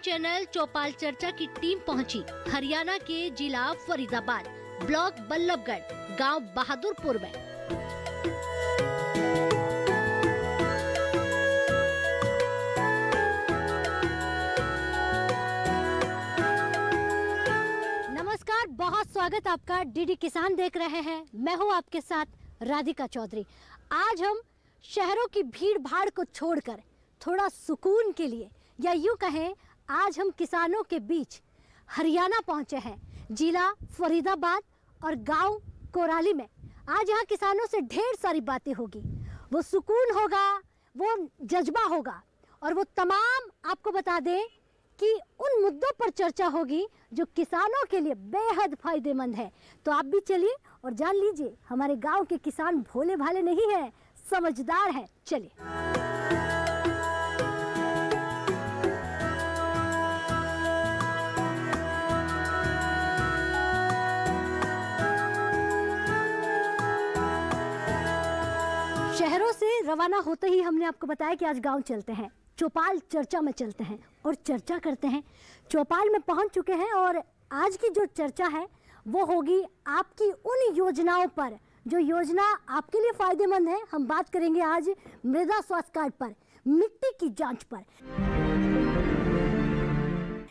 Channel चौपाल चर्चा की team पहुंची हरियाणा के जिला फरीदाबाद, ब्लॉक बल्लभगढ़, गांव बहादुरपुर में। नमस्कार, बहुत स्वागत आपका। डीडी किसान देख रहे हैं, मैं हूं आपके साथ राधिका चौधरी। आज हम शहरों की भीड़ भाड़ को छोड़कर थोड़ा सुकून के लिए, या यूं कहें आज हम किसानों के बीच हरियाणा पहुंचे हैं, जिला फरीदाबाद और गांव कोराली में। आज यहाँ किसानों से ढेर सारी बातें होगी, वो सुकून होगा, वो जज्बा होगा, और वो तमाम आपको बता दें कि उन मुद्दों पर चर्चा होगी जो किसानों के लिए बेहद फायदेमंद है। तो आप भी चलिए और जान लीजिए, हमारे गांव के किसान भोले भाले नहीं हैं, समझदार हैं। चलिए। शहरों से रवाना होते ही हमने आपको बताया कि आज गांव चलते हैं, चौपाल चर्चा में चलते हैं और चर्चा करते हैं। चौपाल में पहुंच चुके हैं और आज की जो चर्चा है वो होगी आपकी उन योजनाओं पर जो योजना आपके लिए फायदेमंद है। हम बात करेंगे आज मृदा स्वास्थ्य कार्ड पर, मिट्टी की जांच पर।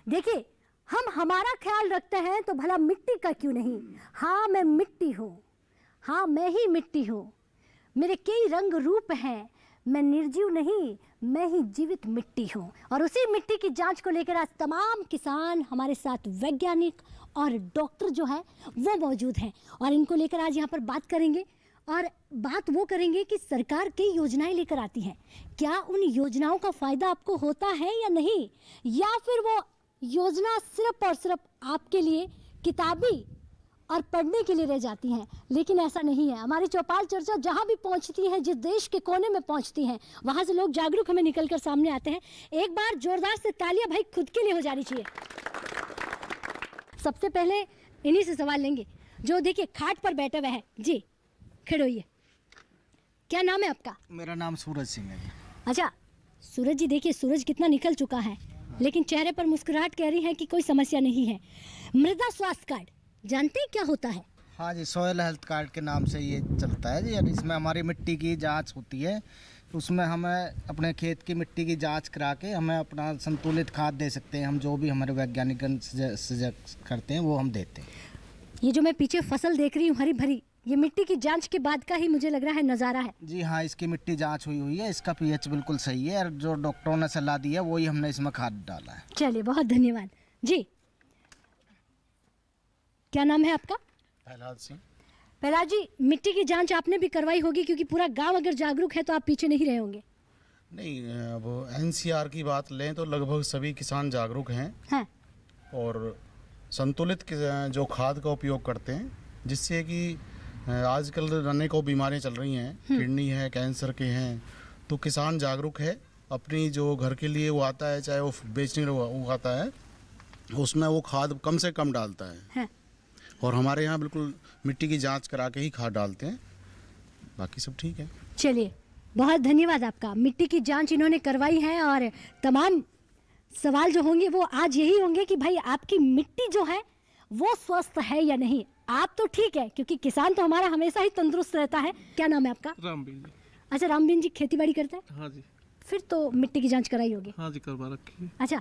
देखिए, हम हमारा ख्याल रखते हैं तो भला मिट्टी का क्यों नहीं। हाँ, मैं मिट्टी हूँ, हाँ मैं ही मिट्टी हूँ, मेरे कई रंग रूप हैं, मैं निर्जीव नहीं, मैं ही जीवित मिट्टी हूँ। और उसी मिट्टी की जांच को लेकर आज तमाम किसान, हमारे साथ वैज्ञानिक और डॉक्टर जो है वो मौजूद हैं, और इनको लेकर आज यहाँ पर बात करेंगे। और बात वो करेंगे कि सरकार कई योजनाएं लेकर आती है, क्या उन योजनाओं का फ़ायदा आपको होता है या नहीं, या फिर वो योजना सिर्फ और सिर्फ आपके लिए किताबी और पढ़ने के लिए रह जाती हैं। लेकिन ऐसा नहीं है। हमारी चौपाल चर्चा जहाँ भी पहुँचती है, जिस देश के कोने में पहुँचती हैं, वहाँ से लोग जागरूक हमें निकल कर सामने आते हैं। एक बार जोरदार से तालियां भाई खुद के लिए हो जानी चाहिए। सबसे पहले इन्हीं से सवाल लेंगे जो देखिए खाट पर बैठे हुए हैं। जी खड़े होइए, क्या नाम है आपका? मेरा नाम सूरज सिंह है। अच्छा सूरज जी, देखिए सूरज कितना निकल चुका है, लेकिन चेहरे पर मुस्कुराहट कह रही है कि कोई समस्या नहीं है। मृदा स्वास्थ्य कार्ड जानते हैं क्या होता है? हाँ जी, सॉयल हेल्थ कार्ड के नाम से ये चलता है जी। इसमें हमारी मिट्टी की जांच होती है, उसमें हमें अपने खेत की मिट्टी की जांच करा के हमें अपना संतुलित खाद दे सकते हैं। हम जो भी हमारे वैज्ञानिक सजेस्ट करते हैं वो हम देते हैं। ये जो मैं पीछे फसल देख रही हूँ हरी भरी, ये मिट्टी की जांच के बाद का ही मुझे लग रहा है नज़ारा है। जी हाँ, इसकी मिट्टी जाँच हुई है, इसका pH बिल्कुल सही है, और जो डॉक्टरों ने सलाह दी है वही हमने इसमें खाद डाला है। चलिए, बहुत धन्यवाद जी। क्या नाम है आपका? प्रहलाद सिंह। प्रहलाद जी, मिट्टी की जांच आपने भी करवाई होगी, क्योंकि पूरा गांव अगर जागरूक है तो आप पीछे नहीं रहे होंगे। नहीं, अब एनसीआर की बात लें तो लगभग सभी किसान जागरूक हैं। हाँ। और संतुलित जो खाद का उपयोग करते हैं, जिससे कि आजकल अनेकों बीमारियां चल रही हैं, किडनी है, कैंसर के हैं, तो किसान जागरूक है। अपनी जो घर के लिए वो आता है, चाहे वो बेचने वो आता है, उसमें वो खाद कम से कम डालता है। हाँ। और हमारे यहाँ बिल्कुल मिट्टी की जांच करा के ही खाद डालते हैं, बाकी सब ठीक है। चलिए, बहुत धन्यवाद आपका। मिट्टी की जांच इन्होंने करवाई है, और तमाम सवाल जो होंगे वो आज यही होंगे कि भाई आपकी मिट्टी जो है वो स्वस्थ है या नहीं। आप तो ठीक है, क्योंकि किसान तो हमारा हमेशा ही तंदुरुस्त रहता है। क्या नाम है आपका? रामबीन जी। अच्छा, रामबीन जी खेती बाड़ी करते हैं? हाँ जी। फिर तो मिट्टी की जांच कराई होगी। हाँ जी, करवा रखी है। अच्छा,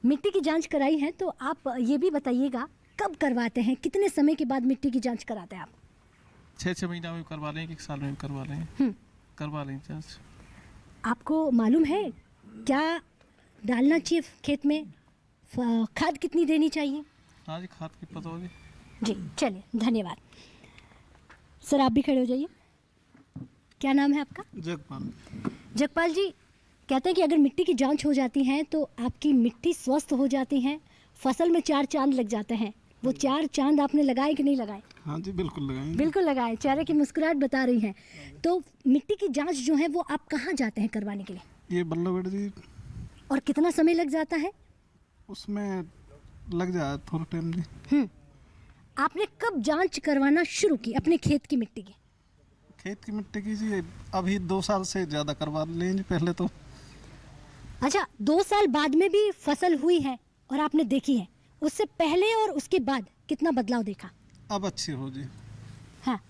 मिट्टी की जांच कराई है तो आप ये भी बताइएगा कब करवाते हैं, कितने समय के बाद मिट्टी की जांच कराते हैं आप? 6 महीना में करवा लें, 1 साल में करवा लें, करवा लें जांच। आपको मालूम है क्या डालना चाहिए खेत में, खाद कितनी देनी चाहिए? हाँ जी, खाद की पता होगी जी। चलिए, धन्यवाद सर। आप भी खड़े हो जाइए। क्या नाम है आपका? जगपाल। जगपाल जी, कहते हैं कि अगर मिट्टी की जांच हो जाती है तो आपकी मिट्टी स्वस्थ हो जाती है, फसल में 4 चांद लग जाते हैं। वो 4 चांद आपने लगाए कि नहीं लगाए? हाँ जी, बिल्कुल लगाएंगे। बिल्कुल लगाए, चेहरे की मुस्कुराहट बता रही है। तो मिट्टी की जांच जो है वो आप कहाँ जाते हैं करवाने के लिए? ये बल्लभगढ़ जी। और कितना समय लग जाता है? उसमें लग जाए थोड़ा टाइम जी। आपने कब जांच करवाना शुरू की अपने खेत की मिट्टी की? खेत की मिट्टी की जी अभी 2 साल से ज़्यादा करवा लेंगे पहले तो। अच्छा, 2 साल बाद में भी फसल हुई है और आपने देखी है, उससे पहले और उसके बाद कितना बदलाव देखा? अब अच्छी हो जी, हाँ।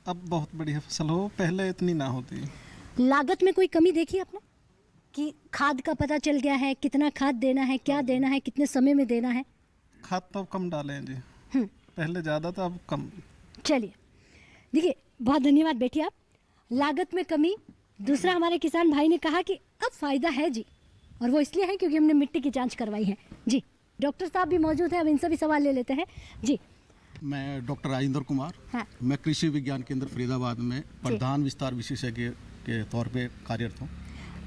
अब बहुत बढ़िया फसल हो, पहले इतनी ना होती। लागत में कोई कमी देखी आपने कि खाद का पता चल गया है, कितना खाद देना है, क्या देना है, कितने समय में देना है? खाद तो अब कम डाले हैं जी, पहले ज़्यादा था अब कम। चलिए, देखिए, बहुत धन्यवाद बेटी। आप लागत में कमी, दूसरा हमारे किसान भाई ने कहा कि अब फ़ायदा है जी, और वो इसलिए है क्योंकि हमने मिट्टी की जांच करवाई है जी। डॉक्टर साहब भी मौजूद हैं, अब इनसे भी सवाल ले लेते हैं जी। मैं डॉक्टर राजेंद्र कुमार, हाँ। मैं कृषि विज्ञान केंद्र फरीदाबाद में प्रधान विस्तार विशेषज्ञ के तौर पे कार्यरत हूँ।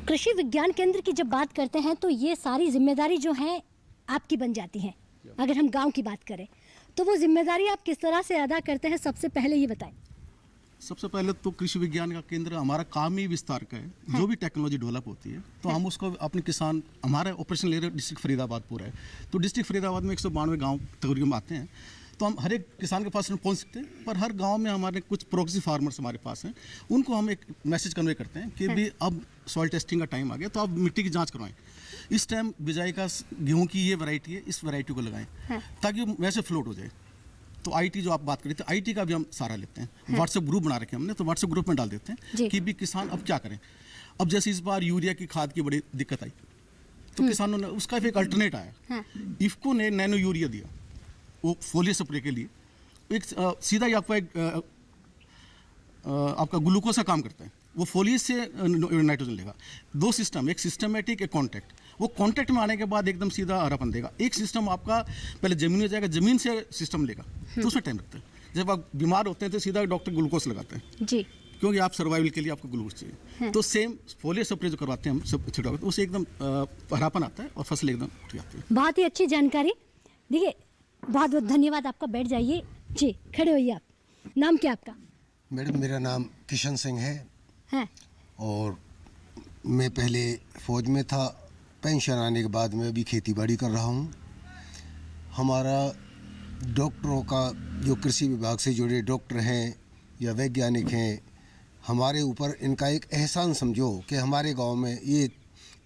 कृषि विज्ञान केंद्र की जब बात करते हैं तो ये सारी जिम्मेदारी जो है आपकी बन जाती है। अगर हम गांव की बात करें तो वो जिम्मेदारी आप किस तरह से अदा करते हैं, सबसे पहले ये बताएं। सबसे पहले तो कृषि विज्ञान का केंद्र हमारा काम ही विस्तार का है। जो भी टेक्नोलॉजी डेवलप होती है तो हम उसको अपने किसान, हमारा ऑपरेशन एरिया डिस्ट्रिक्ट फरीदाबाद पूरा है, तो डिस्ट्रिक्ट फरीदाबाद में 192 गाँव तकरीबन आते हैं, तो हम हर एक किसान के पास पहुंच सकते हैं। पर हर गांव में हमारे कुछ प्रोक्सी फार्मर्स हमारे पास हैं, उनको हम एक मैसेज कन्वे करते हैं कि भी अब सॉइल टेस्टिंग का टाइम आ गया, तो आप मिट्टी की जांच करवाएं। इस टाइम बिजाई का गेहूं की ये वैरायटी है, इस वैरायटी को लगाएं ताकि वो वैसे फ्लोट हो जाए। तो आईटी जो आप बात करें, तो आईटी का भी हम सहारा लेते हैं। व्हाट्सएप ग्रुप बना रखे हमने, तो व्हाट्सएप ग्रुप में डाल देते हैं कि भी किसान अब क्या करें। अब जैसे इस बार यूरिया की खाद की बड़ी दिक्कत आई, तो किसानों ने उसका एक अल्टरनेट आया, इफ्को ने नैनो यूरिया दिया, वो फोलियर स्प्रे के लिए। एक सीधा ही आपका आपका ग्लूकोज का काम करता है, वो फोलियर से नाइट्रोजन लेगा। दो सिस्टम, एक सिस्टमेटिक, एक कॉन्टैक्ट। वो कॉन्टैक्ट में आने के बाद एकदम सीधा हरापन देगा। एक सिस्टम आपका पहले जमीन में जाएगा, जमीन से सिस्टम लेगा, तो उसमें टाइम लगता है। जब आप बीमार होते हैं तो सीधा डॉक्टर ग्लूकोज लगाते हैं जी, क्योंकि आप सर्वाइवल के लिए आपको ग्लूकोज चाहिए। तो सेम फोलियर स्प्रे जो करवाते हैं हम सब छिड़काव, तो उससे एकदम हरापन आता है और फसल एकदम ठीक आती है। बहुत ही अच्छी जानकारी। देखिए, बहुत बहुत धन्यवाद आपका। बैठ जाइए जी, खड़े होइए आप। नाम क्या आपका? मैडम, मेरा नाम किशन सिंह है हाँ। और मैं पहले फ़ौज में था। पेंशन आने के बाद मैं अभी खेती बाड़ी कर रहा हूँ। हमारा डॉक्टरों का, जो कृषि विभाग से जुड़े डॉक्टर हैं या वैज्ञानिक हैं, हमारे ऊपर इनका एक एहसान समझो कि हमारे गांव में ये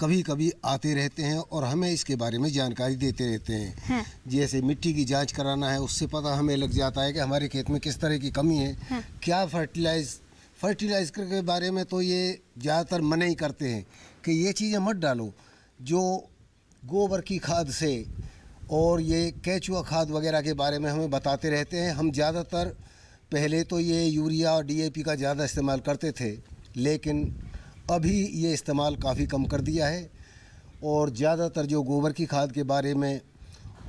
कभी कभी आते रहते हैं और हमें इसके बारे में जानकारी देते रहते हैं। हाँ। जैसे मिट्टी की जांच कराना है, उससे पता हमें लग जाता है कि हमारे खेत में किस तरह की कमी है। हाँ। क्या फर्टिलाइज के बारे में तो ये ज़्यादातर मना ही करते हैं कि ये चीज़ें मत डालो। जो गोबर की खाद से और ये केचुआ खाद वगैरह के बारे में हमें बताते रहते हैं। हम ज़्यादातर पहले तो ये यूरिया और डीएपी का ज़्यादा इस्तेमाल करते थे, लेकिन अभी ये इस्तेमाल काफ़ी कम कर दिया है और ज़्यादातर जो गोबर की खाद के बारे में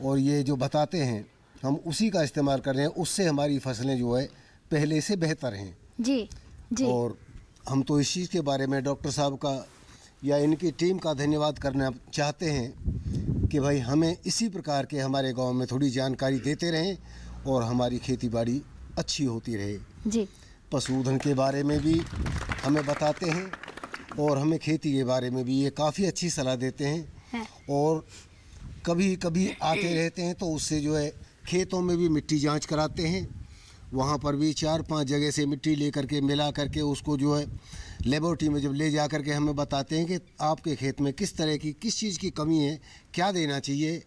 और ये जो बताते हैं, हम उसी का इस्तेमाल कर रहे हैं। उससे हमारी फसलें जो है पहले से बेहतर हैं जी जी। और हम तो इस चीज़ के बारे में डॉक्टर साहब का या इनकी टीम का धन्यवाद करना चाहते हैं कि भाई हमें इसी प्रकार के हमारे गांव में थोड़ी जानकारी देते रहें और हमारी खेती बाड़ी अच्छी होती रहे जी। पशुधन के बारे में भी हमें बताते हैं और हमें खेती के बारे में भी ये काफ़ी अच्छी सलाह देते हैं। हाँ। और कभी कभी आते रहते हैं तो उससे जो है खेतों में भी मिट्टी जांच कराते हैं। वहाँ पर भी 4-5 जगह से मिट्टी लेकर के मिला करके उसको जो है लेबोरेटरी में जब ले जा कर के हमें बताते हैं कि आपके खेत में किस तरह की, किस चीज़ की कमी है, क्या देना चाहिए।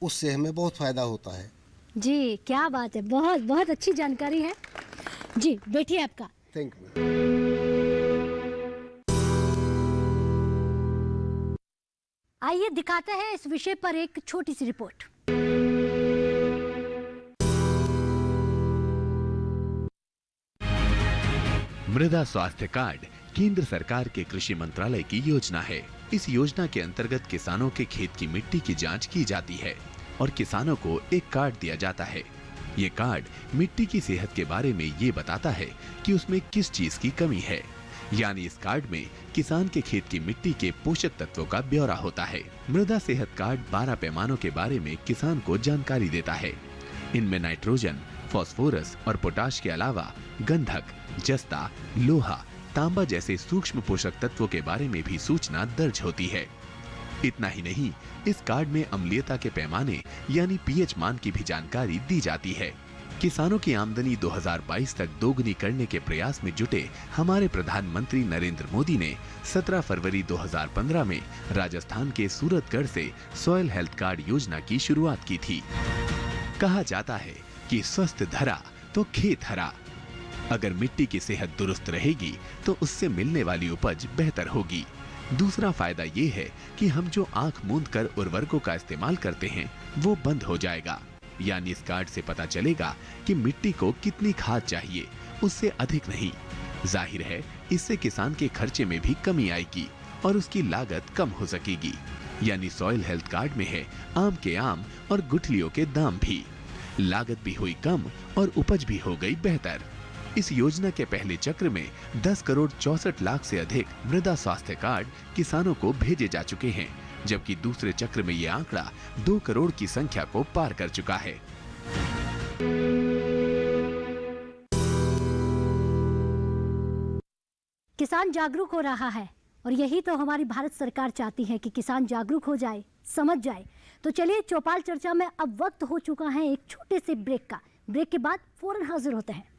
उससे हमें बहुत फ़ायदा होता है। जी, क्या बात है, बहुत बहुत अच्छी जानकारी है जी। बैठिए आपका। Thank you. आइए दिखाते हैं इस विषय पर एक छोटी सी रिपोर्ट। मृदा स्वास्थ्य कार्ड केंद्र सरकार के कृषि मंत्रालय की योजना है। इस योजना के अंतर्गत किसानों के खेत की मिट्टी की जांच की जाती है और किसानों को एक कार्ड दिया जाता है। ये कार्ड मिट्टी की सेहत के बारे में ये बताता है कि उसमें किस चीज की कमी है। यानी इस कार्ड में किसान के खेत की मिट्टी के पोषक तत्वों का ब्यौरा होता है। मृदा सेहत कार्ड 12 पैमानों के बारे में किसान को जानकारी देता है। इनमें नाइट्रोजन, फास्फोरस और पोटाश के अलावा गंधक, जस्ता, लोहा, तांबा जैसे सूक्ष्म पोषक तत्वों के बारे में भी सूचना दर्ज होती है। इतना ही नहीं, इस कार्ड में अम्लीयता के पैमाने यानी पीएच मान की भी जानकारी दी जाती है। किसानों की आमदनी 2022 तक दोगुनी करने के प्रयास में जुटे हमारे प्रधानमंत्री नरेंद्र मोदी ने 17 फरवरी 2015 में राजस्थान के सूरतगढ़ से सॉइल हेल्थ कार्ड योजना की शुरुआत की थी। कहा जाता है कि स्वस्थ धरा तो खेत हरा। अगर मिट्टी की सेहत दुरुस्त रहेगी तो उससे मिलने वाली उपज बेहतर होगी। दूसरा फायदा ये है कि हम जो आंख मूंद कर उर्वरकों का इस्तेमाल करते हैं वो बंद हो जाएगा। यानी इस कार्ड से पता चलेगा कि मिट्टी को कितनी खाद चाहिए, उससे अधिक नहीं। जाहिर है इससे किसान के खर्चे में भी कमी आएगी और उसकी लागत कम हो सकेगी। यानी सॉइल हेल्थ कार्ड में है आम के आम और गुठलियों के दाम भी। लागत भी हुई कम और उपज भी हो गई बेहतर। इस योजना के पहले चक्र में 10 करोड़ 64 लाख से अधिक मृदा स्वास्थ्य कार्ड किसानों को भेजे जा चुके हैं, जबकि दूसरे चक्र में ये आंकड़ा 2 करोड़ की संख्या को पार कर चुका है। किसान जागरूक हो रहा है और यही तो हमारी भारत सरकार चाहती है कि किसान जागरूक हो जाए, समझ जाए। तो चलिए चौपाल चर्चा में अब वक्त हो चुका है एक छोटे से ब्रेक का। ब्रेक के बाद फौरन हाजिर होते हैं।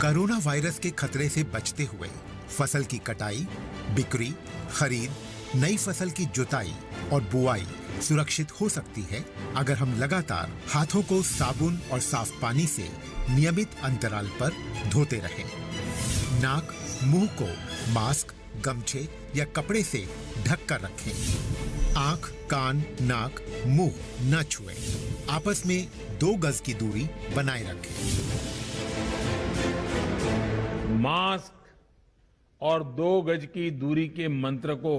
कोरोना वायरस के खतरे से बचते हुए फसल की कटाई, बिक्री, खरीद, नई फसल की जुताई और बुआई सुरक्षित हो सकती है अगर हम लगातार हाथों को साबुन और साफ पानी से नियमित अंतराल पर धोते रहें। नाक, मुंह को मास्क, गमछे या कपड़े से ढक कर रखें। आंख, कान, नाक, मुंह न छुएं। आपस में 2 गज की दूरी बनाए रखें। मास्क और 2 गज की दूरी के मंत्र को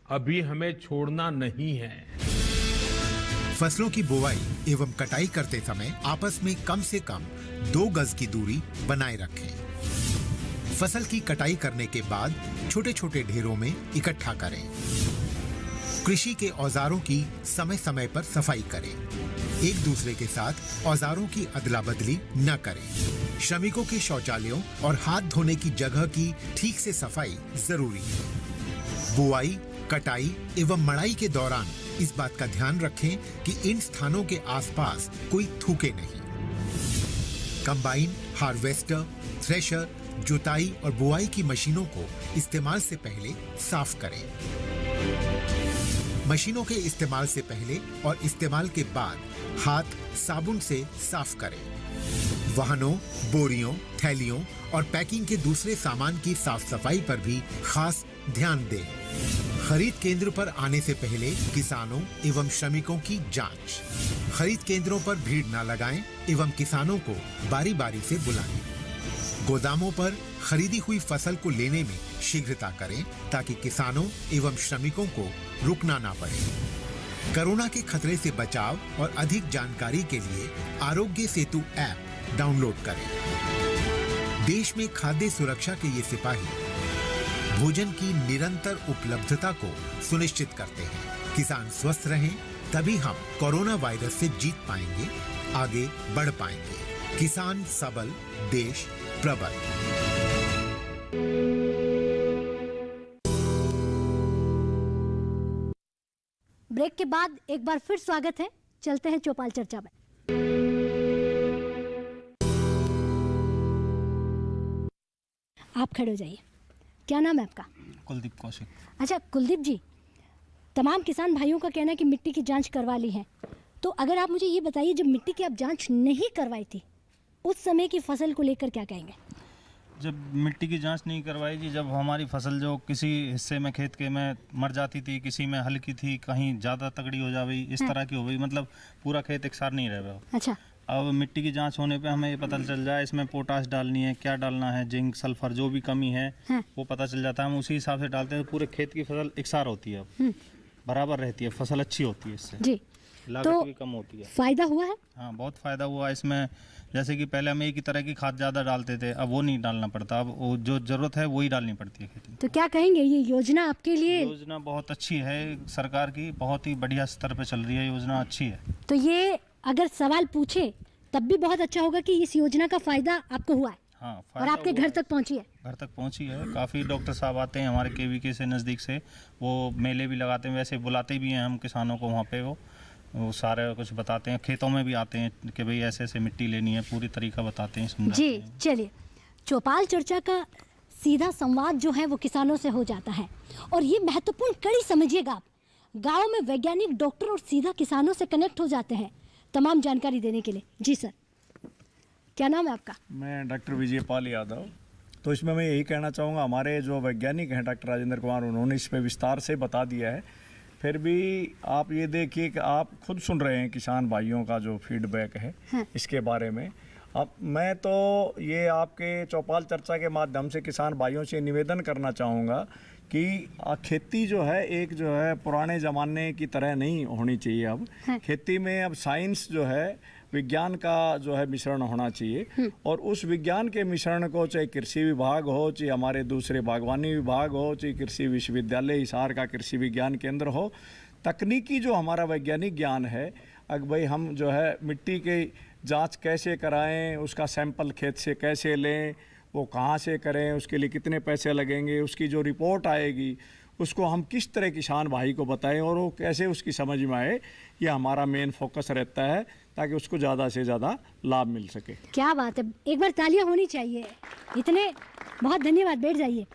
अभी हमें छोड़ना नहीं है। फसलों की बुवाई एवं कटाई करते समय आपस में कम से कम 2 गज की दूरी बनाए रखें। फसल की कटाई करने के बाद छोटे छोटे ढेरों में इकट्ठा करें। कृषि के औजारों की समय समय पर सफाई करें। एक दूसरे के साथ औजारों की अदला बदली न करें। श्रमिकों के शौचालयों और हाथ धोने की जगह की ठीक से सफाई जरूरी है। बुआई, कटाई एवं मड़ाई के दौरान इस बात का ध्यान रखें कि इन स्थानों के आसपास कोई थूके नहीं। कंबाइन, हार्वेस्टर, थ्रेशर, जुताई और बुआई की मशीनों को इस्तेमाल से पहले साफ करें। मशीनों के इस्तेमाल से पहले और इस्तेमाल के बाद हाथ साबुन से साफ करें। वाहनों, बोरियों, थैलियों और पैकिंग के दूसरे सामान की साफ सफाई पर भी खास ध्यान दें। खरीद केंद्र पर आने से पहले किसानों एवं श्रमिकों की जांच। खरीद केंद्रों पर भीड़ न लगाएं एवं किसानों को बारी बारी से बुलाएं। गोदामों पर खरीदी हुई फसल को लेने में शीघ्रता करें ताकि किसानों एवं श्रमिकों को रुकना ना पड़े। कोरोना के खतरे से बचाव और अधिक जानकारी के लिए आरोग्य सेतु ऐप डाउनलोड करें। देश में खाद्य सुरक्षा के ये सिपाही भोजन की निरंतर उपलब्धता को सुनिश्चित करते हैं। किसान स्वस्थ रहें तभी हम कोरोना वायरस से जीत पाएंगे, आगे बढ़ पाएंगे। किसान सबल, देश प्रबल। ब्रेक के बाद एक बार फिर स्वागत है। चलते हैं चौपाल चर्चा में। आप खड़े हो जाइए। क्या नाम है आपका? कुलदीप कौशिक। अच्छा कुलदीप जी, तमाम किसान भाइयों का कहना है कि मिट्टी की जांच करवा ली है, तो अगर आप मुझे ये बताइए जब मिट्टी की आप जांच नहीं करवाई थी उस समय की फसल को लेकर क्या कहेंगे? जब मिट्टी की जांच नहीं करवाई थी, जब हमारी फसल जो किसी हिस्से में खेत के में मर जाती थी, किसी में हल्की थी, कहीं ज़्यादा तगड़ी हो जाती, इस तरह की हो गई, मतलब पूरा खेत एकसार नहीं रह गया। अच्छा, अब मिट्टी की जांच होने पे हमें ये पता चल जाए इसमें पोटाश डालनी है, क्या डालना है, जिंक, सल्फर, जो भी कमी है वो पता चल जाता है। हम उसी हिसाब से डालते हैं, पूरे खेत की फसल एकसार होती है, बराबर रहती है, फसल अच्छी होती है, इससे जी लागत तो भी कम होती है। फायदा हुआ है? हाँ, बहुत फ़ायदा हुआ इसमें। जैसे कि पहले हम एक ही तरह की खाद ज़्यादा डालते थे, अब वो नहीं डालना पड़ता, अब वो जो ज़रूरत है वही डालनी पड़ती है खेती में। तो क्या कहेंगे ये योजना आपके लिए? योजना बहुत अच्छी है सरकार की, बहुत ही बढ़िया स्तर पे चल रही है, योजना अच्छी है। तो ये अगर सवाल पूछे तब भी बहुत अच्छा होगा कि इस योजना का फायदा आपको हुआ है। हाँ, और फायदा आपके हुआ घर है। तक पहुंची है? घर तक पहुंची है। काफ़ी डॉक्टर साहब आते हैं हमारे केवीके से नज़दीक से, वो मेले भी लगाते हैं, वैसे बुलाते भी हैं हम किसानों को वहाँ पे। वो सारे कुछ बताते हैं, खेतों में भी आते हैं कि भाई ऐसे ऐसे मिट्टी लेनी है, पूरी तरीका बताते हैं, समझाते जी हैं। चलिए, चौपाल चर्चा का सीधा संवाद जो है वो किसानों से हो जाता है, और ये महत्वपूर्ण कड़ी समझिएगा आप, गाँव में वैज्ञानिक डॉक्टर और सीधा किसानों से कनेक्ट हो जाते हैं तमाम जानकारी देने के लिए। जी सर, क्या नाम है आपका? मैं डॉक्टर विजय पाल यादव। तो इसमें मैं यही कहना चाहूँगा, हमारे जो वैज्ञानिक हैं डॉक्टर राजेंद्र कुमार, उन्होंने इस पर विस्तार से बता दिया है। फिर भी आप ये देखिए कि आप खुद सुन रहे हैं किसान भाइयों का जो फीडबैक है इसके बारे में। अब मैं तो ये आपके चौपाल चर्चा के माध्यम से किसान भाइयों से निवेदन करना चाहूँगा कि खेती जो है एक जो है पुराने ज़माने की तरह नहीं होनी चाहिए। अब खेती में अब साइंस जो है, विज्ञान का जो है मिश्रण होना चाहिए, और उस विज्ञान के मिश्रण को चाहे कृषि विभाग हो, चाहे हमारे दूसरे बागवानी विभाग हो, चाहे कृषि विश्वविद्यालय हिसार का कृषि विज्ञान केंद्र हो, तकनीकी जो हमारा वैज्ञानिक ज्ञान है, अगर भाई हम जो है मिट्टी की जांच कैसे कराएं, उसका सैंपल खेत से कैसे लें, वो कहाँ से करें, उसके लिए कितने पैसे लगेंगे, उसकी जो रिपोर्ट आएगी उसको हम किस तरह किसान भाई को बताएं और वो कैसे उसकी समझ में आए, ये हमारा मेन फोकस रहता है, ताकि उसको ज़्यादा से ज़्यादा लाभ मिल सके। क्या बात है, एक बार तालियां होनी चाहिए। इतने बहुत धन्यवाद, बैठ जाइए।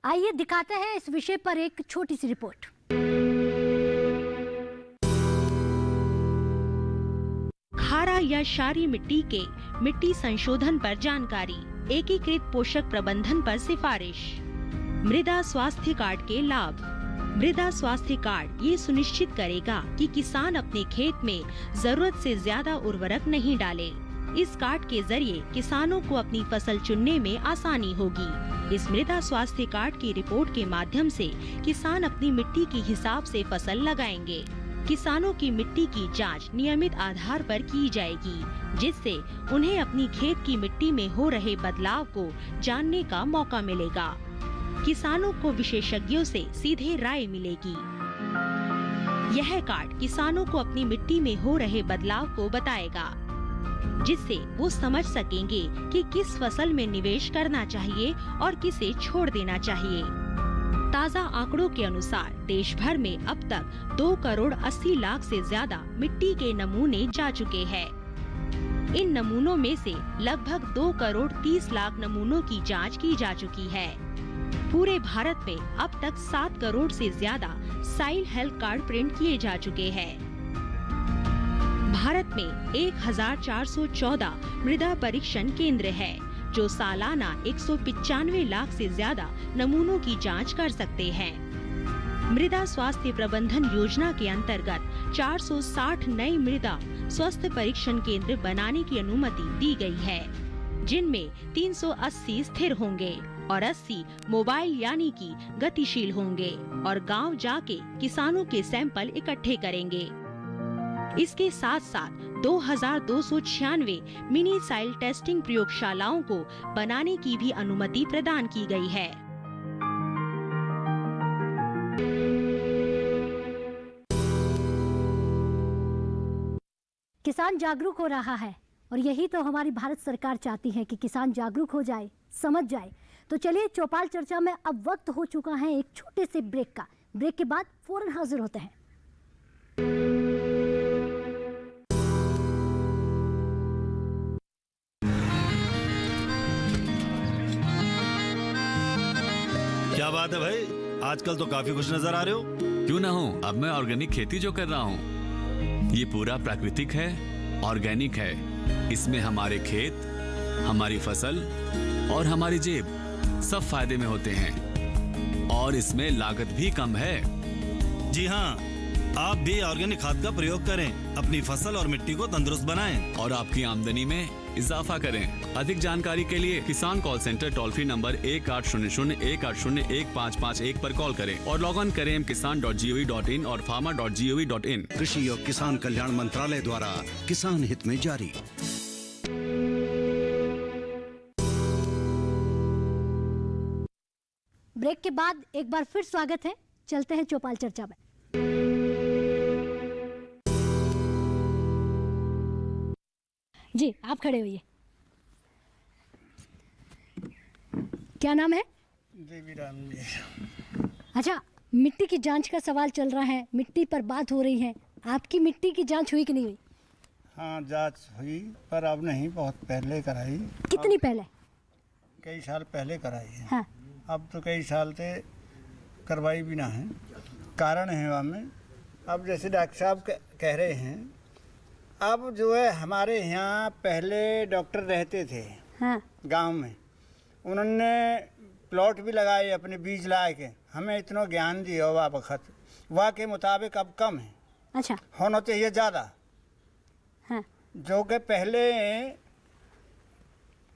आइए दिखाते हैं इस विषय पर एक छोटी सी रिपोर्ट। खारा या क्षारीय मिट्टी के मिट्टी संशोधन पर जानकारी, एकीकृत पोषक प्रबंधन पर सिफारिश, मृदा स्वास्थ्य कार्ड के लाभ। मृदा स्वास्थ्य कार्ड ये सुनिश्चित करेगा कि किसान अपने खेत में जरूरत से ज्यादा उर्वरक नहीं डाले। इस कार्ड के जरिए किसानों को अपनी फसल चुनने में आसानी होगी। इस मृदा स्वास्थ्य कार्ड की रिपोर्ट के माध्यम से किसान अपनी मिट्टी के हिसाब से फसल लगाएंगे। किसानों की मिट्टी की जांच नियमित आधार पर की जाएगी, जिससे उन्हें अपनी खेत की मिट्टी में हो रहे बदलाव को जानने का मौका मिलेगा। किसानों को विशेषज्ञों से सीधे राय मिलेगी। यह कार्ड किसानों को अपनी मिट्टी में हो रहे बदलाव को बताएगा, जिससे वो समझ सकेंगे कि किस फसल में निवेश करना चाहिए और किसे छोड़ देना चाहिए। ताज़ा आंकड़ों के अनुसार देश भर में अब तक 2 करोड़ 80 लाख से ज्यादा मिट्टी के नमूने जा चुके हैं। इन नमूनों में से लगभग 2 करोड़ 30 लाख नमूनों की जांच की जा चुकी है। पूरे भारत में अब तक 7 करोड़ से ज्यादा सॉइल हेल्थ कार्ड प्रिंट किए जा चुके हैं। भारत में 1414 मृदा परीक्षण केंद्र है, जो सालाना 195 लाख से ज्यादा नमूनों की जांच कर सकते हैं। मृदा स्वास्थ्य प्रबंधन योजना के अंतर्गत 460 नए मृदा स्वास्थ्य परीक्षण केंद्र बनाने की अनुमति दी गई है, जिनमें 380 स्थिर होंगे और 80 मोबाइल यानी कि गतिशील होंगे और गांव जाके किसानों के सैंपल इकट्ठे करेंगे। इसके साथ साथ 2296 मिनी सॉइल टेस्टिंग प्रयोगशालाओं को बनाने की भी अनुमति प्रदान की गई है। किसान जागरूक हो रहा है, और यही तो हमारी भारत सरकार चाहती है कि किसान जागरूक हो जाए, समझ जाए। तो चलिए, चौपाल चर्चा में अब वक्त हो चुका है एक छोटे से ब्रेक का। ब्रेक के बाद फौरन हाजिर होते हैं। क्या बात है भाई, आजकल तो काफी खुश नजर आ रहे हो। क्यों ना हो, अब मैं ऑर्गेनिक खेती जो कर रहा हूँ ये पूरा प्राकृतिक है, ऑर्गेनिक है। इसमें हमारे खेत, हमारी फसल और हमारी जेब सब फायदे में होते हैं, और इसमें लागत भी कम है। जी हाँ, आप भी ऑर्गेनिक खाद का प्रयोग करें, अपनी फसल और मिट्टी को तंदुरुस्त बनाएं और आपकी आमदनी में इजाफा करें। अधिक जानकारी के लिए किसान call centre toll free number 1800-180-1551 पर कॉल करें और लॉग ऑन करें kisan.gov.in और farmer.gov.in। कृषि और किसान कल्याण मंत्रालय द्वारा किसान हित में जारी। ब्रेक के बाद एक बार फिर स्वागत है। चलते हैं चौपाल चर्चा में। जी आप खड़े होइए। क्या नाम है? देवीराम जी। अच्छा, मिट्टी की जांच का सवाल चल रहा है, मिट्टी पर बात हो रही है, आपकी मिट्टी की जांच हुई कि नहीं हुई? हाँ जांच हुई, पर अब नहीं, बहुत पहले कराई। कितनी पहले? कई साल पहले कराई है। हाँ। अब तो कई साल से करवाई भी ना है। कारण है वहाँ में, अब जैसे डॉक्टर साहब कह रहे हैं, अब जो है हमारे यहाँ पहले डॉक्टर रहते थे हाँ। गांव में, उन्होंने प्लॉट भी लगाए अपने बीज ला के, हमें इतना ज्ञान दिया हुआ वक्त, वहाँ के मुताबिक अब कम है। अच्छा। होना चाहिए ज़्यादा। हाँ। जो कि पहले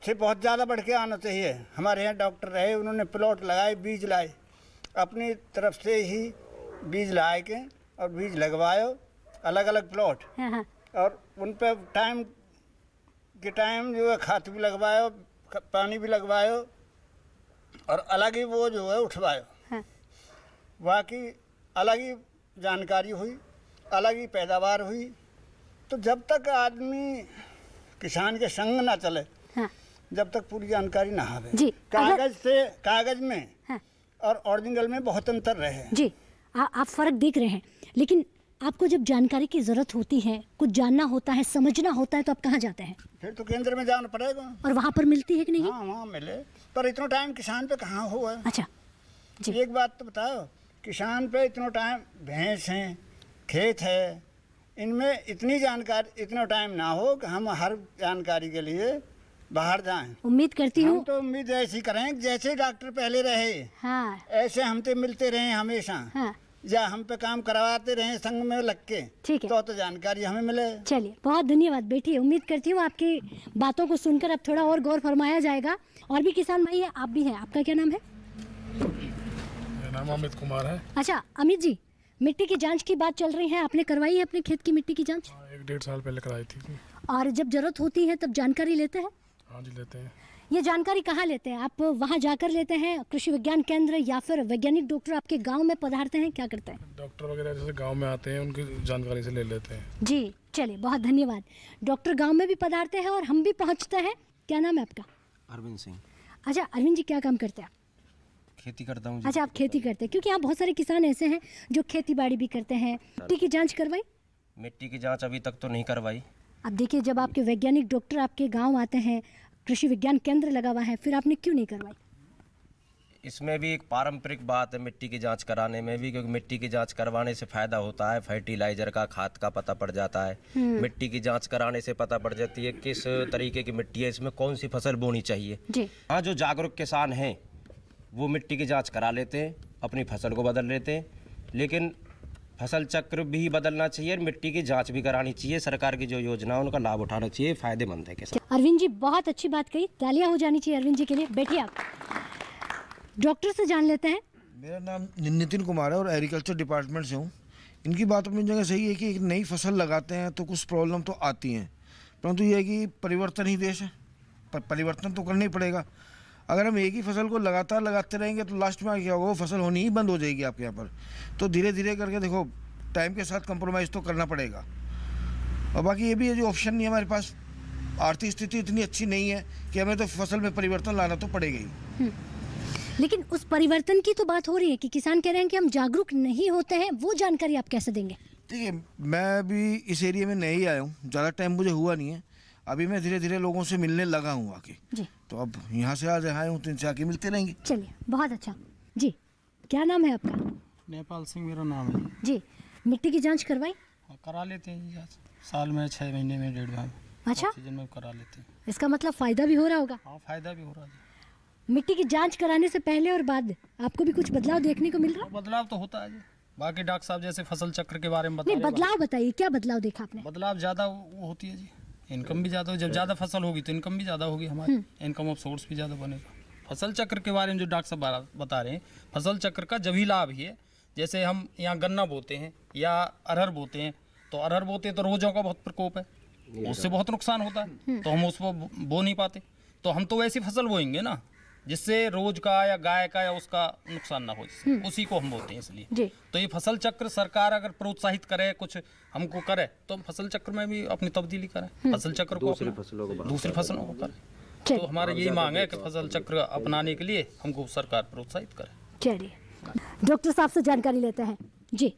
से बहुत ज़्यादा बढ़ के आना चाहिए। हमारे यहाँ डॉक्टर रहे, उन्होंने प्लॉट लगाए, बीज लाए, अपनी तरफ से ही बीज लाए के और बीज लगवायो, अलग अलग प्लॉट। हाँ। और उन पर टाइम के टाइम जो है खाद भी लगवायो, पानी भी लगवायो, और अलग ही वो जो है उठवायो। हाँ। बाकी अलग ही जानकारी हुई, अलग ही पैदावार हुई। तो जब तक आदमी किसान के संग ना चले, हाँ। जब तक पूरी जानकारी ना आवे। जी, कागज से कागज में हाँ। और ओरिजिनल में बहुत अंतर रहे। जी आप फर्क देख रहे हैं, लेकिन आपको जब जानकारी की ज़रूरत होती है, कुछ जानना होता है, समझना होता है, तो आप कहाँ जाते हैं? फिर तो केंद्र में जाना पड़ेगा। और वहाँ पर मिलती है कि नहीं? हाँ वहाँ मिले, पर इतना टाइम किसान पे कहाँ हुआ। अच्छा जी। एक बात तो बताओ, किसान पे इतना टाइम, भैंस हैं, खेत है, इनमें इतनी जानकारी, इतना टाइम ना हो कि हम हर जानकारी के लिए बाहर जाएं। उम्मीद करती हूँ। हम तो उम्मीद ऐसी करें जैसे डॉक्टर पहले रहे, हाँ। ऐसे हमसे मिलते रहे हमेशा। हाँ। या हम पे काम करवाते रहे संग में लग के। ठीक है। तो जानकारी हमें मिले। चलिए बहुत धन्यवाद। बैठिए, उम्मीद करती हूँ आपकी बातों को सुनकर अब थोड़ा और गौर फरमाया जाएगा। और भी किसान भाई है, आप भी हैं, आपका क्या नाम है? मेरा नाम अमित कुमार है। अच्छा अमित जी, मिट्टी की जांच की बात चल रही है, आपने करवाई है अपने खेत की मिट्टी की जांच? 1-1.5 साल पहले कराई थी। और जब जरूरत होती है तब जानकारी लेते हैं? हाँ जी लेते हैं। ये जानकारी कहाँ लेते हैं आप? वहाँ जाकर लेते हैं, कृषि विज्ञान केंद्र, या फिर वैज्ञानिक डॉक्टर आपके गांव में पधारते हैं, क्या करते हैं? डॉक्टर वगैरह जैसे गांव में आते हैं, उनकी जानकारी से ले लेते हैं। जी चलिए बहुत धन्यवाद। डॉक्टर गांव में भी पधारते हैं और हम भी पहुँचते हैं। क्या नाम है आपका? अरविंद सिंह। अच्छा अरविंद जी, क्या काम करते हैं? खेती करता हूँ। अच्छा आप खेती करते हैं, क्योंकि यहाँ बहुत सारे किसान ऐसे हैं जो खेती बाड़ी भी करते हैं। मिट्टी की जाँच करवाई? मिट्टी की जाँच अभी तक तो नहीं करवाई। अब देखिए, जब आपके वैज्ञानिक डॉक्टर आपके गाँव आते हैं, कृषि विज्ञान केंद्र लगा हुआ है, फिर आपने क्यों नहीं करवाई? इसमें भी एक पारंपरिक बात है मिट्टी की जांच कराने में भी, क्योंकि मिट्टी की जांच करवाने से फ़ायदा होता है, फर्टिलाइज़र का, खाद का पता पड़ जाता है। मिट्टी की जांच कराने से पता पड़ जाती है किस तरीके की मिट्टी है, इसमें कौन सी फसल बोनी चाहिए। जी हाँ, जो जागरूक किसान हैं वो मिट्टी की जाँच करा लेते हैं, अपनी फसल को बदल लेते हैं, लेकिन फसल चक्र भी बदलना चाहिए, मिट्टी की जांच भी करानी चाहिए। सरकार की जो योजना है उनका लाभ उठाना चाहिए, फ़ायदेमंद है किसान। अरविंद जी बहुत अच्छी बात कही, तालियां हो जानी चाहिए अरविंद जी के लिए। बैठिए, आप डॉक्टर से जान लेते हैं। मेरा नाम नितिन कुमार है और एग्रीकल्चर डिपार्टमेंट से हूँ। इनकी बात अपनी जगह सही है कि एक नई फसल लगाते हैं तो कुछ प्रॉब्लम तो आती हैं, परंतु यह है कि परिवर्तन ही देश है, पर परिवर्तन तो करना ही पड़ेगा। अगर हम एक ही फसल को लगातार लगाते रहेंगे तो लास्ट में क्या होगा, वो फसल होनी ही बंद हो जाएगी आपके यहाँ पर। तो धीरे धीरे करके देखो, टाइम के साथ कंप्रोमाइज़ तो करना पड़ेगा। और बाकी ये भी है, जो ऑप्शन नहीं है हमारे पास, आर्थिक स्थिति इतनी अच्छी नहीं है कि हमें तो फसल में परिवर्तन लाना तो पड़ेगा ही। लेकिन उस परिवर्तन की तो बात हो रही है कि किसान कह रहे हैं कि हम जागरूक नहीं होते हैं, वो जानकारी आप कैसे देंगे? देखिए, मैं भी इस एरिया में नहीं आया हूँ, ज़्यादा टाइम मुझे हुआ नहीं है, अभी मैं धीरे धीरे लोगों से मिलने लगा हूँ आके। जी। तो अब यहाँ से आज आए हूँ तो इनसे आके मिलते रहेंगे। चलिए बहुत अच्छा। जी क्या नाम है आपका? नेपाल सिंह मेरा नाम है। जी, मिट्टी की जांच करवाई? करा लेते हैं जांच, साल में 6 महीने में, 1.5 में। अच्छा, सीजन में करा लेते हैं। इसका मतलब फ़ायदा भी हो रहा होगा? हाँ फ़ायदा भी हो रहा है। मिट्टी की जांच कराने से पहले और बाद आपको भी कुछ बदलाव देखने को मिल रहा है? बदलाव तो होता है जी। बाकी डॉक्टर साहब जैसे फसल चक्र के बारे में बता नहीं, बदलाव बताइए, क्या बदलाव देखा आपने? बदलाव ज़्यादा वो होती है जी, इनकम भी ज़्यादा हो, जब ज़्यादा फसल होगी तो इनकम भी ज़्यादा होगी, हमारी इनकम ऑफ सोर्स भी ज़्यादा बनेगा। फसल चक्र के बारे में जो डॉक्टर साहब बता रहे हैं, फसल चक्र का जब ही लाभ ही है। जैसे हम यहाँ गन्ना बोते हैं या अरहर बोते हैं, तो अरहर बोते हैं तो रोजों का बहुत प्रकोप है, उससे बहुत नुकसान होता है, तो हम उसको बो नहीं पाते। तो हम तो वैसी फसल बोएंगे ना जिससे रोज का या गाय का या उसका नुकसान ना हो, उसी को हम बोलते हैं। इसलिए तो ये फसल चक्र सरकार अगर प्रोत्साहित करे, कुछ हमको करे, तो हम फसल चक्र में भी अपनी तब्दीली करें, फसल चक्र को दूसरी फसलों को करें। तो हमारी यही मांग है कि फसल चक्र अपनाने के लिए हमको सरकार प्रोत्साहित करे। चलिए डॉक्टर साहब से जानकारी लेते हैं जी।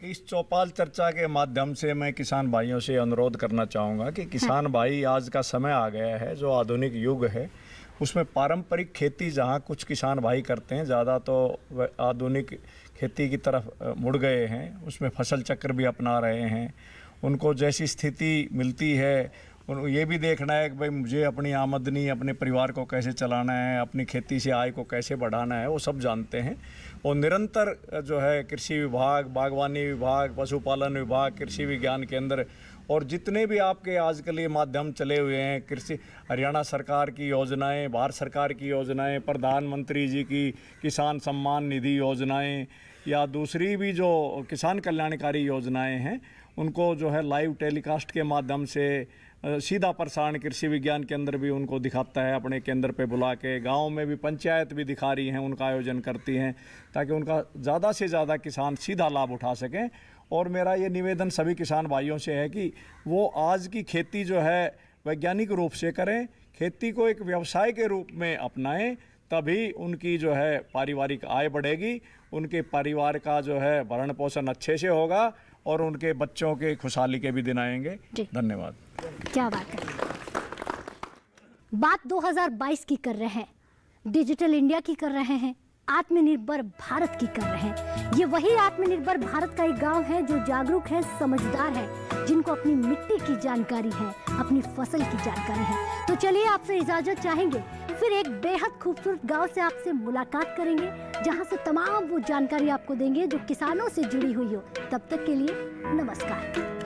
इस चौपाल चर्चा के माध्यम से मैं किसान भाइयों से अनुरोध करना चाहूँगा कि किसान भाई, आज का समय आ गया है, जो आधुनिक युग है उसमें पारंपरिक खेती जहाँ कुछ किसान भाई करते हैं, ज़्यादा तो आधुनिक खेती की तरफ मुड़ गए हैं। उसमें फसल चक्र भी अपना रहे हैं। उनको जैसी स्थिति मिलती है उनको ये भी देखना है कि भाई मुझे अपनी आमदनी, अपने परिवार को कैसे चलाना है, अपनी खेती से आय को कैसे बढ़ाना है, वो सब जानते हैं। और निरंतर जो है कृषि विभाग, बागवानी विभाग, पशुपालन विभाग, कृषि विज्ञान केंद्र और जितने भी आपके आजकल ये माध्यम चले हुए हैं, कृषि हरियाणा सरकार की योजनाएं, भारत सरकार की योजनाएं, प्रधानमंत्री जी की किसान सम्मान निधि योजनाएं या दूसरी भी जो किसान कल्याणकारी योजनाएं हैं, उनको जो है लाइव टेलीकास्ट के माध्यम से सीधा प्रसारण कृषि विज्ञान केंद्र भी उनको दिखाता है, अपने केंद्र पे बुला के। गाँव में भी पंचायत भी दिखा रही हैं, उनका आयोजन करती हैं, ताकि उनका ज़्यादा से ज़्यादा किसान सीधा लाभ उठा सकें। और मेरा ये निवेदन सभी किसान भाइयों से है कि वो आज की खेती जो है वैज्ञानिक रूप से करें, खेती को एक व्यवसाय के रूप में अपनाएं, तभी उनकी जो है पारिवारिक आय बढ़ेगी, उनके परिवार का जो है भरण पोषण अच्छे से होगा और उनके बच्चों के खुशहाली के भी दिन आएंगे। धन्यवाद। क्या बात है। बात 2022 की कर रहे हैं, डिजिटल इंडिया की कर रहे हैं, आत्मनिर्भर भारत की कर रहे हैं। ये वही आत्मनिर्भर भारत का एक गांव है जो जागरूक है, समझदार है, जिनको अपनी मिट्टी की जानकारी है, अपनी फसल की जानकारी है। तो चलिए आपसे इजाजत चाहेंगे, फिर एक बेहद खूबसूरत गांव से आपसे मुलाकात करेंगे, जहां से तमाम वो जानकारी आपको देंगे जो किसानों से जुड़ी हुई हो। तब तक के लिए नमस्कार।